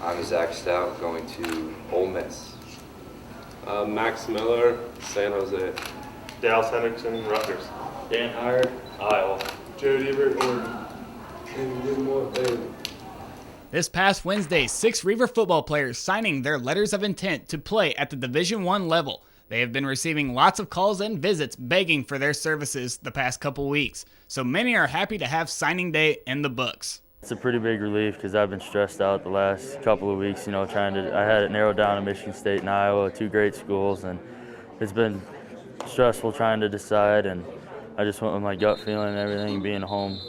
I'm Zack Stoudt, going to Ole Miss. Max Miller, San Jose. Hendrickson, Rutgers. Heier, Iowa. Ebert, Oregon. And Whitmore, Baylor. This past Wednesday, 6 Reivers football players signing their letters of intent to play at the Division I level. They have been receiving lots of calls and visits begging for their services the past couple weeks, so many are happy to have signing day in the books. It's a pretty big relief because I've been stressed out the last couple of weeks, I had it narrowed down to Michigan State and Iowa, 2 great schools, and it's been stressful trying to decide, and I just went with my gut feeling and everything, being home.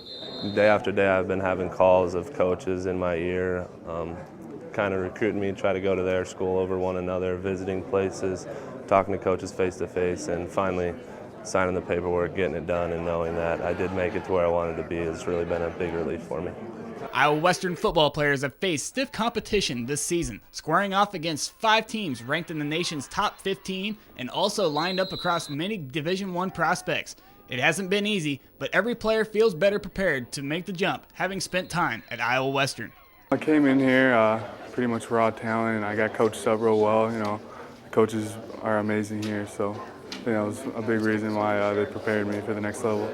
Day after day, I've been having calls of coaches in my ear, kind of recruiting me to try to go to their school over one another, visiting places, talking to coaches face to face, and finally signing the paperwork, getting it done, and knowing that I did make it to where I wanted to be has really been a big relief for me. Iowa Western football players have faced stiff competition this season, squaring off against 5 teams ranked in the nation's top 15 and also lined up across many Division I prospects. It hasn't been easy, but every player feels better prepared to make the jump, having spent time at Iowa Western. I came in here pretty much raw talent, and I got coached up real well. The coaches are amazing here, so it was a big reason why they prepared me for the next level.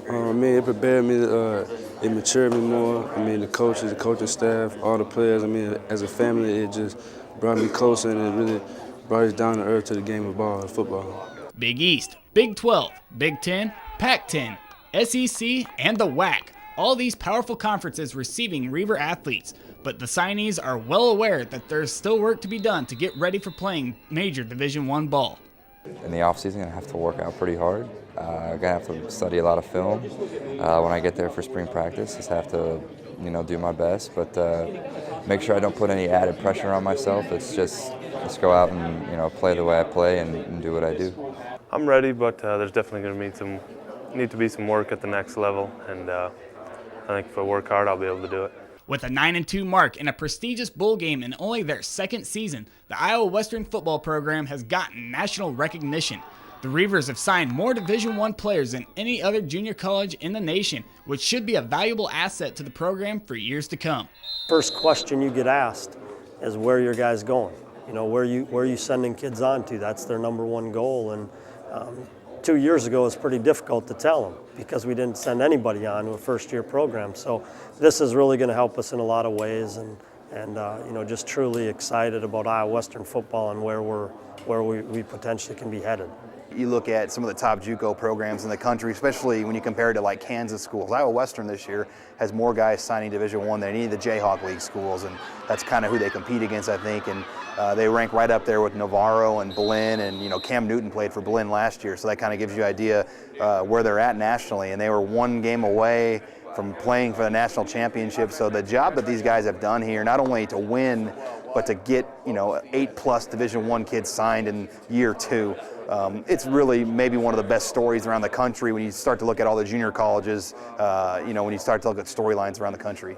It prepared me, it matured me more. The coaches, the coaching staff, all the players, as a family, it just brought me closer, and it really brought us down to earth to the game of football. Big East, Big 12, Big 10, Pac-10, SEC, and the WAC. All these powerful conferences receiving Reivers athletes, but the signees are well aware that there's still work to be done to get ready for playing major Division I ball. In the offseason, I'm going to have to work out pretty hard. I'm going to have to study a lot of film. When I get there for spring practice, just have to, do my best, but make sure I don't put any added pressure on myself. It's just go out and, play the way I play and do what I do. I'm ready, but there's definitely going to need to be some work at the next level, and I think if I work hard, I'll be able to do it. With a 9-2 mark in a prestigious bowl game in only their 2nd season, the Iowa Western football program has gotten national recognition. The Reivers have signed more Division I players than any other junior college in the nation, which should be a valuable asset to the program for years to come. First question you get asked is where are your guys going? Where are you sending kids on to? That's their number one goal. And 2 years ago, it was pretty difficult to tell them because we didn't send anybody on to a first-year program. So this is really going to help us in a lot of ways, and just truly excited about Iowa Western football and where we potentially can be headed. You look at some of the top JUCO programs in the country, especially when you compare it to like Kansas schools. Iowa Western this year has more guys signing Division I than any of the Jayhawk League schools, and that's kind of who they compete against, I think. And they rank right up there with Navarro and Berlin, and Cam Newton played for Berlin last year, so that kind of gives you an idea where they're at nationally. And they were 1 game away from playing for the national championship. So the job that these guys have done here, not only to win, but to get 8+ Division I kids signed in year 2. It's really maybe one of the best stories around the country when you start to look at all the junior colleges, when you start to look at storylines around the country.